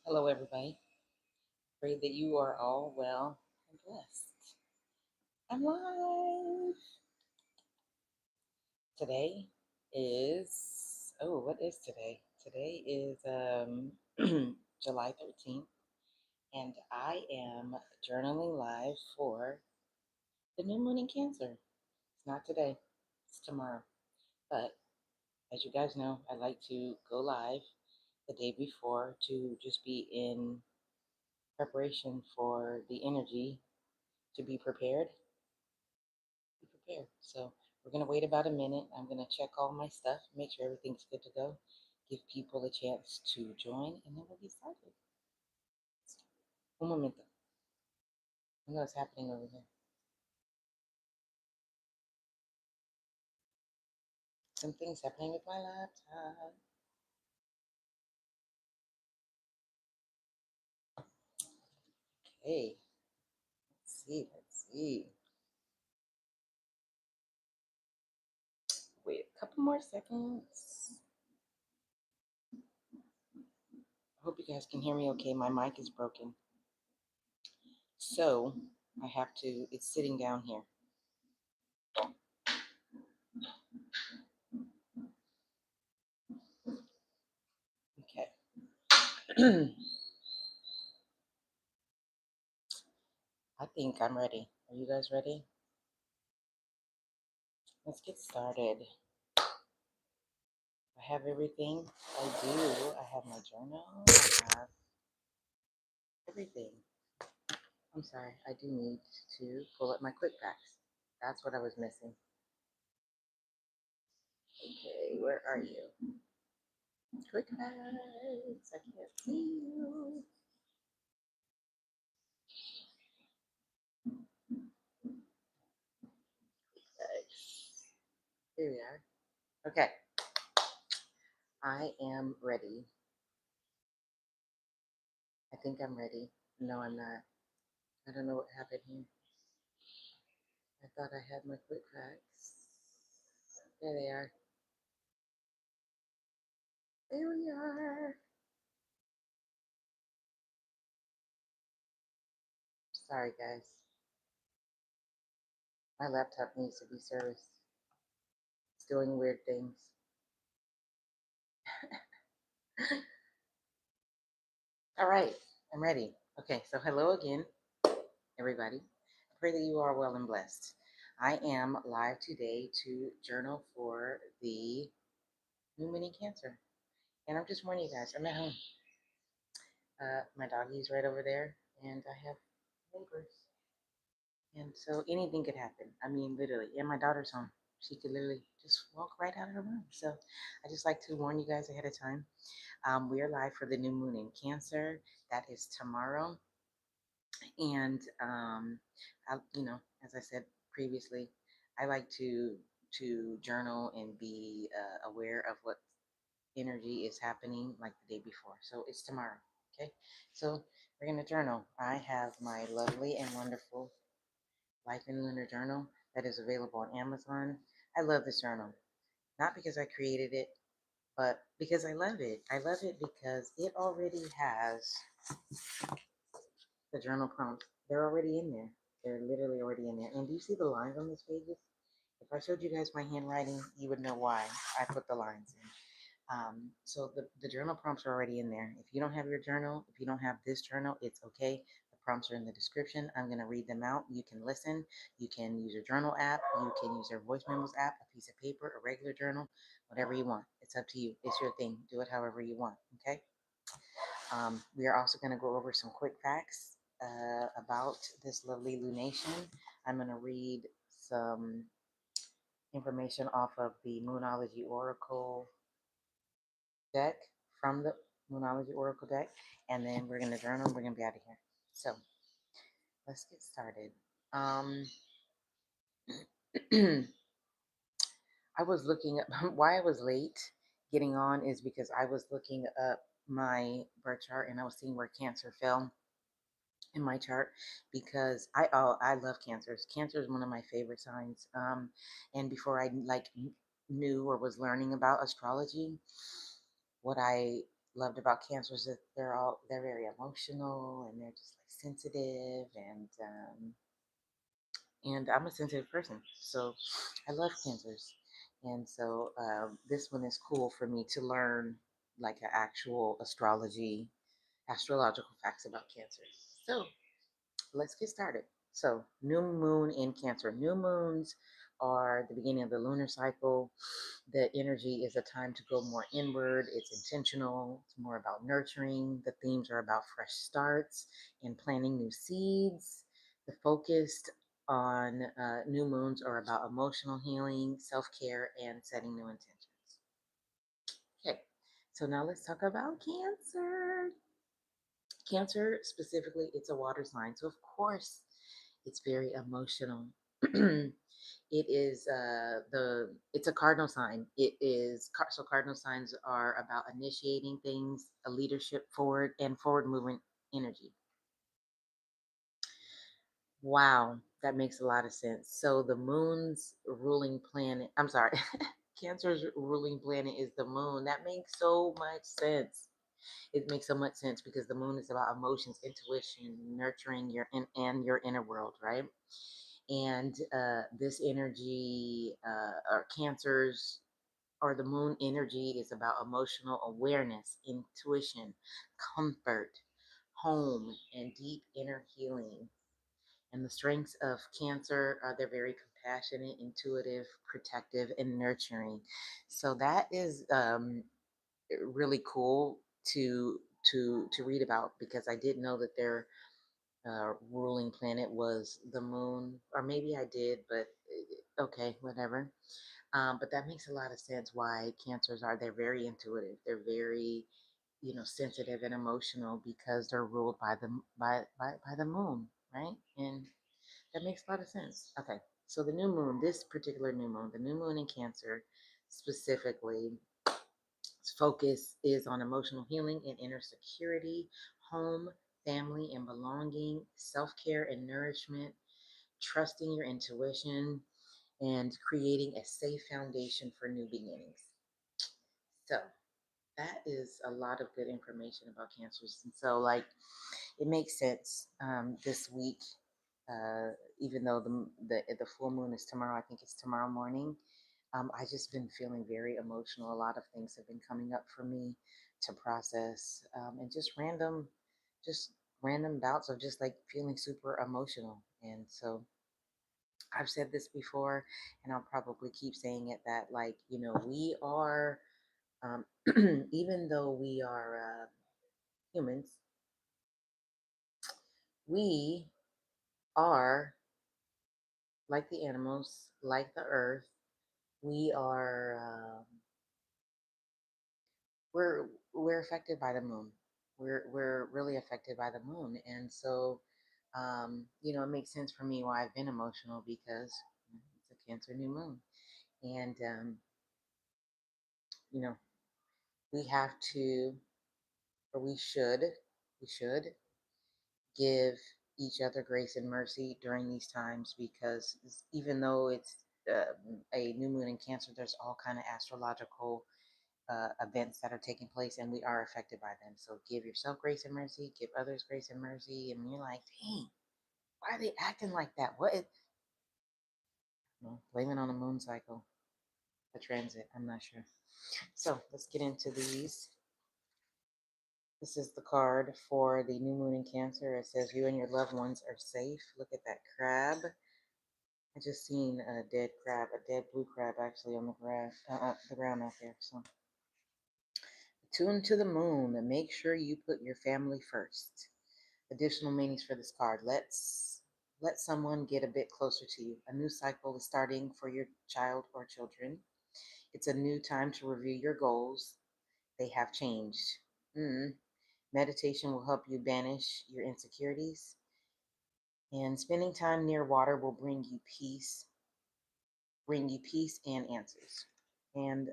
Hello, everybody. Pray that you are all well and blessed. I'm live. Today what is today? Today is July 13th, and I am journaling live for the new moon in Cancer. It's not today, it's tomorrow. But as you guys know, I like to go live the day before to just be in preparation for the energy to be prepared. So we're going to wait about a minute. I'm going to check all my stuff, make sure everything's good to go, give people a chance to join, and then we'll get started. Un momento. I know what's happening over here. Something's happening with my laptop. Okay, let's see. Wait a couple more seconds. I hope you guys can hear me okay. My mic is broken. So it's sitting down here. Okay. I think I'm ready. Are you guys ready? Let's get started. I have everything. I do. I have my journal. I have everything. I'm sorry. I do need to pull up my quick facts. That's what I was missing. Okay, where are you? Quick facts. I can't see you. Facts. Here we are. Okay. I am ready. I think I'm ready. No, I'm not. I don't know what happened here. I thought I had my quick facts. There they are. There we are. Sorry, guys. My laptop needs to be serviced. It's doing weird things. All right, I'm ready. Okay, so hello again, everybody. I pray that you are well and blessed. I am live today to journal for the new mini cancer. And I'm just warning you guys, I'm at home. My doggy's right over there, and I have neighbors. And so anything could happen. I mean, literally. And my daughter's home. She could literally just walk right out of her room. So I just like to warn you guys ahead of time. We are live for the new moon in Cancer. That is tomorrow. And as I said previously, I like to journal and be aware of what energy is happening like the day before. So it's tomorrow. Okay. So we're gonna journal. I have my lovely and wonderful Life Lunar Journal that is available on Amazon. I love this journal, not because I created it, but because I love it. I love it because it already has the journal prompts. They're already in there. They're literally already in there. And do you see the lines on these pages? If I showed you guys my handwriting, you would know why I put the lines in. So the journal prompts are already in there. If you don't have your journal, if you don't have this journal, it's okay. The prompts are in the description. I'm going to read them out. You can listen. You can use your journal app. You can use your voice memos app, a piece of paper, a regular journal, whatever you want. It's up to you. It's your thing. Do it however you want. Okay. We are also going to go over some quick facts about this lovely lunation. I'm going to read some information off of the Moonology Oracle deck, from the Moonology Oracle deck, and then we're going to journal. We're going to be out of here. So let's get started. I was looking up why I was late getting on is because I was looking up my birth chart and I was seeing where Cancer fell in my chart because I love cancers. Cancer is one of my favorite signs. And before I knew or was learning about astrology, what I loved about Cancer is that they're very emotional and they're just like sensitive and I'm a sensitive person, so I love Cancers, and so this one is cool for me to learn like an actual astrological facts about Cancer. So let's get started. So, new moon in Cancer. New moons are the beginning of the lunar cycle. The energy is a time to go more inward. It's intentional. It's more about nurturing. The themes are about fresh starts and planting new seeds. The focused on new moons are about emotional healing, self care, and setting new intentions. Okay, so now let's talk about Cancer. Cancer specifically, it's a water sign, so of course, it's very emotional. It is it's a cardinal sign. So cardinal signs are about initiating things, a leadership forward and forward movement energy. Wow, that makes a lot of sense. So the moon's ruling planet, I'm sorry, Cancer's ruling planet is the moon. That makes so much sense. It makes so much sense because the moon is about emotions, intuition, nurturing and your inner world, right? And this energy, or Cancers, or the moon energy is about emotional awareness, intuition, comfort, home, and deep inner healing. And the strengths of Cancer are they're very compassionate, intuitive, protective, and nurturing. So that is really cool to to read about because I didn't know that their ruling planet was the moon, or maybe I did, but okay, whatever. But that makes a lot of sense why Cancers are. They're very intuitive. They're very sensitive and emotional because they're ruled by the moon, right? And that makes a lot of sense. Okay, so the new moon, this particular new moon, the new moon in Cancer specifically, its focus is on emotional healing and inner security, home, family, and belonging, self care and nourishment, trusting your intuition, and creating a safe foundation for new beginnings. So, that is a lot of good information about Cancers. And so, like, it makes sense this week, uh, even though the full moon is tomorrow, I think it's tomorrow morning. I just been feeling very emotional. A lot of things have been coming up for me to process, and just random bouts of just like feeling super emotional. And so I've said this before, and I'll probably keep saying it that like we are, um, even though we are humans, we are like the animals, like the earth. We are. We're affected by the moon. We're really affected by the moon, and so it makes sense for me why I've been emotional because it's a Cancer new moon, and you know we have to, or we should give each other grace and mercy during these times because even though it's a new moon in Cancer, there's all kind of astrological events that are taking place and we are affected by them. So give yourself grace and mercy, give others grace and mercy. And you're like, dang, why are they acting like that? Blame it on the moon cycle, the transit. I'm not sure. So let's get into these. This is the card for the new moon in Cancer. It says you and your loved ones are safe. Look at that crab. I just seen a dead crab, a dead blue crab actually on the ground out there. So tune to the moon and make sure you put your family first. Additional meanings for this card. Let someone get a bit closer to you. A new cycle is starting for your child or children. It's a new time to review your goals. They have changed. Mm. Meditation will help you banish your insecurities. And spending time near water will bring you peace and answers. And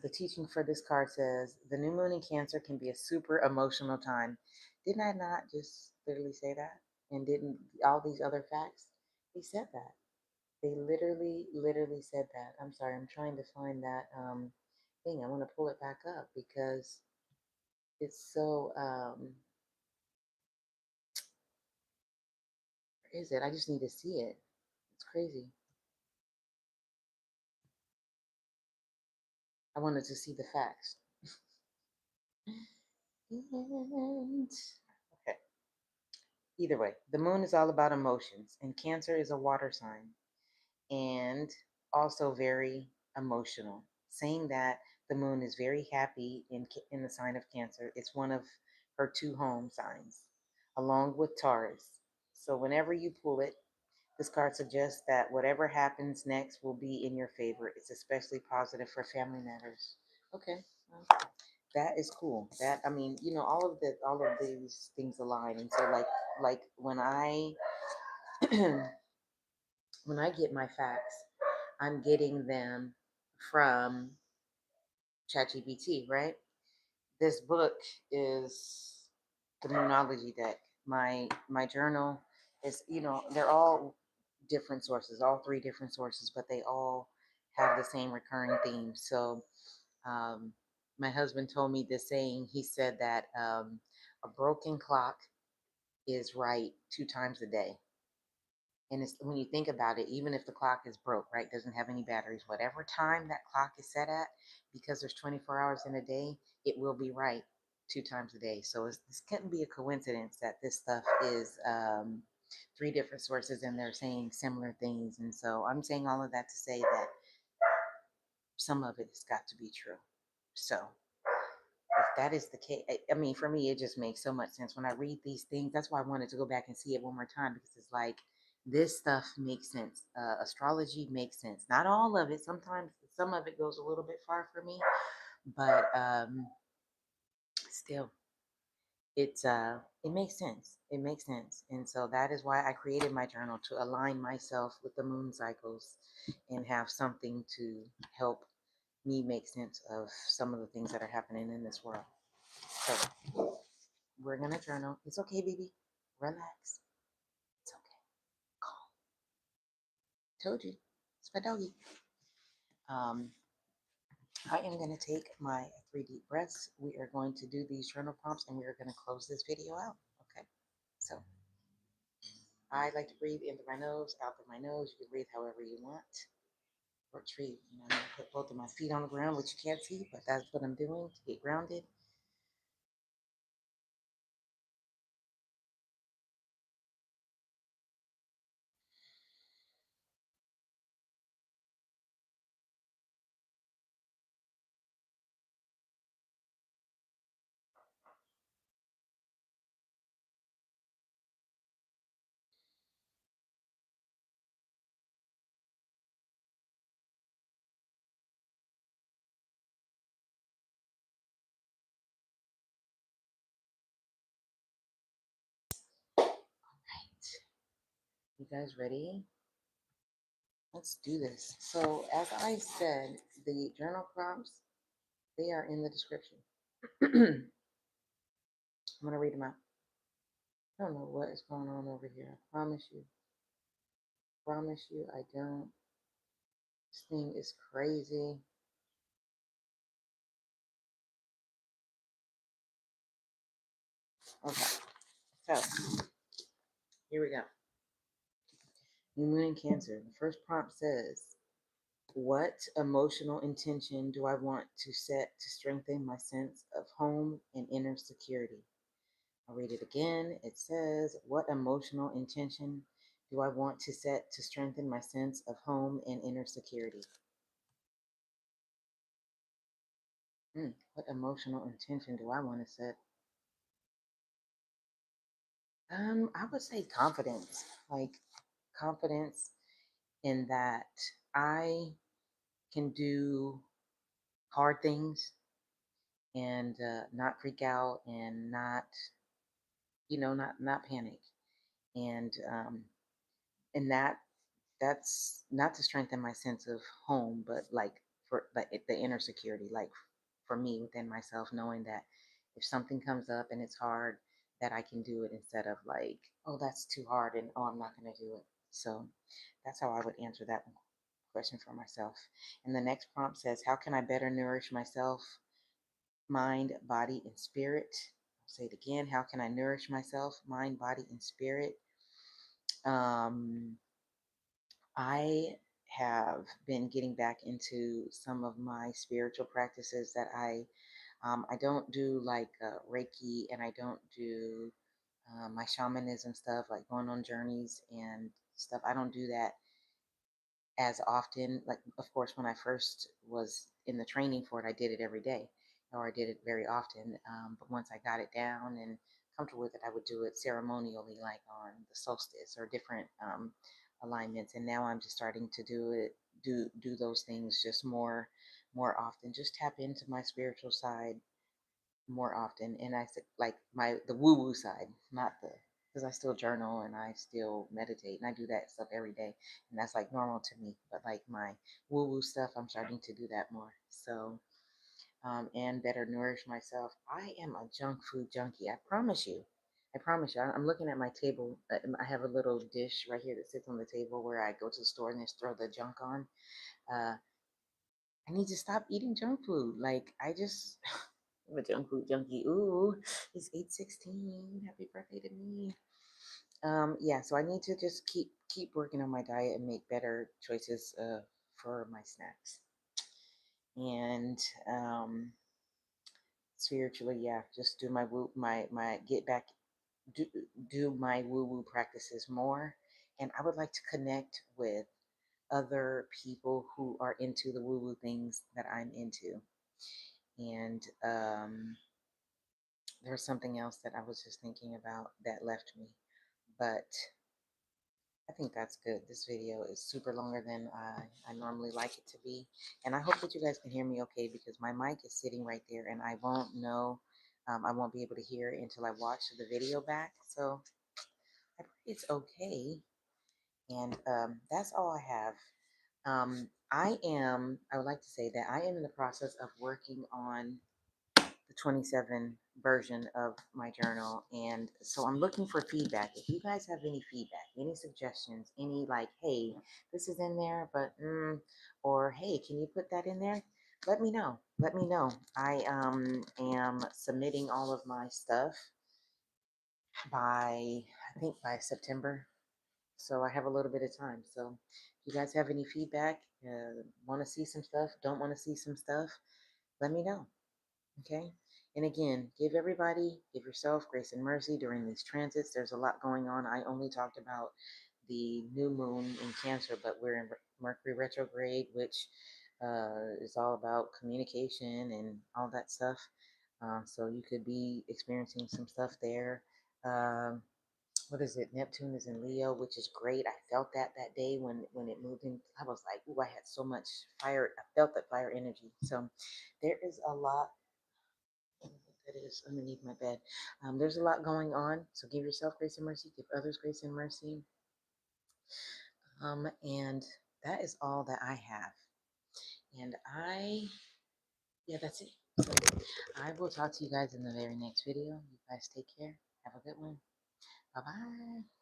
the teaching for this card says the new moon in Cancer can be a super emotional time. Didn't I not just literally say that? And didn't all these other facts? They said that. They literally said that. I'm sorry. I'm trying to find that. thing. I want to pull it back up because it's so where is it? I just need to see it. It's crazy. I wanted to see the facts. And okay. Either way, the moon is all about emotions, and Cancer is a water sign and also very emotional. Saying that the moon is very happy in the sign of Cancer, it's one of her two home signs, along with Taurus. So whenever you pull it, this card suggests that whatever happens next will be in your favor. It's especially positive for family matters. Okay, well, that is cool. That I mean, all of these things align, and so like when I get my facts, I'm getting them from ChatGPT, right? This book is the Moonology deck. My journal is, they're all different sources, all three different sources, but they all have the same recurring theme. So um, my husband told me this saying. He said that a broken clock is right two times a day. And it's when you think about it, even if the clock is broke, right, doesn't have any batteries, whatever time that clock is set at, because there's 24 hours in a day, it will be right two times a day. So this couldn't be a coincidence that this stuff is three different sources and they're saying similar things. And so I'm saying all of that to say that some of it has got to be true. So if that is the case, I mean, for me, it just makes so much sense when I read these things. That's why I wanted to go back and see it one more time because it's like this stuff makes sense. Astrology makes sense. Not all of it. Sometimes some of it goes a little bit far for me, but still, it makes sense. It makes sense, and so that is why I created my journal to align myself with the moon cycles and have something to help me make sense of some of the things that are happening in this world. So we're gonna journal. It's okay, baby. Relax. It's okay. Calm. Told you. It's my doggy. Um, I am gonna take my 3 deep breaths. We are going to do these journal prompts and we are gonna close this video out. Okay. So I like to breathe in through my nose, out through my nose. You can breathe however you want. Works for you. I'm gonna put both of my feet on the ground, which you can't see, but that's what I'm doing to get grounded. Right. You guys ready? Let's do this. So, as I said, the journal prompts, they are in the description. I'm going to read them out. I don't know what is going on over here. I promise you. Promise you, I don't. This thing is crazy. Okay, so here we go. New Moon in Cancer. The first prompt says, what emotional intention do I want to set to strengthen my sense of home and inner security? I'll read it again. It says, what emotional intention do I want to set to strengthen my sense of home and inner security? What emotional intention do I want to set? I would say confidence, like confidence in that I can do hard things and not freak out and not, not panic, and and that's not to strengthen my sense of home, but like for like the inner security, like for me within myself, knowing that if something comes up and it's hard, that I can do it instead of like, oh, that's too hard and oh, I'm not going to do it. So that's how I would answer that question for myself. And the next prompt says, how can I better nourish myself, mind, body, and spirit? I'll say it again. How can I nourish myself, mind, body, and spirit? Um, I have been getting back into some of my spiritual practices that I don't do like Reiki, and I don't do my shamanism stuff, like going on journeys and stuff. I don't do that as often. Like, of course, when I first was in the training for it, I did it every day, or I did it very often. But once I got it down and comfortable with it, I would do it ceremonially, like on the solstice or different alignments. And now I'm just starting to do those things just more often. Just tap into my spiritual side more often. And I said, like, the woo woo side, not the, because I still journal and I still meditate and I do that stuff every day, and that's like normal to me. But like my woo woo stuff, I'm starting to do that more. So and better nourish myself. I am a junk food junkie. I promise you. I promise you. I'm looking at my table. I have a little dish right here that sits on the table where I go to the store and just throw the junk on. Uh, I need to stop eating junk food. Like, I just, I'm a junk food junkie. Ooh, it's 8:16. Happy birthday to me. Yeah, so I need to just keep working on my diet and make better choices for my snacks. And spiritually, yeah, just do my woo my get back do do my woo woo practices more. And I would like to connect with other people who are into the woo woo things that I'm into. And there's something else that I was just thinking about that left me, but I think that's good. This video is super longer than I normally like it to be. And I hope that you guys can hear me okay, because my mic is sitting right there and I won't know, I won't be able to hear it until I watch the video back. So I pray it's okay. And that's all I have. I would like to say that I am in the process of working on the 27 version of my journal. And so I'm looking for feedback. If you guys have any feedback, any suggestions, any like, hey, this is in there, but, or hey, can you put that in there? Let me know. Let me know. I am submitting all of my stuff by, I think by September. So I have a little bit of time. So if you guys have any feedback, want to see some stuff, don't want to see some stuff, let me know. Okay. And again, give yourself grace and mercy during these transits. There's a lot going on. I only talked about the new moon in Cancer, but we're in Mercury retrograde, which is all about communication and all that stuff. So you could be experiencing some stuff there. Um, what is it? Neptune is in Leo, which is great. I felt that day when it moved in. I was like, ooh, I had so much fire. I felt that fire energy. So there is a lot that is underneath my bed. There's a lot going on, so give yourself grace and mercy, give others grace and mercy. And that is all that I have. And yeah, that's it. So I will talk to you guys in the very next video. You guys take care. Have a good one. Bye bye.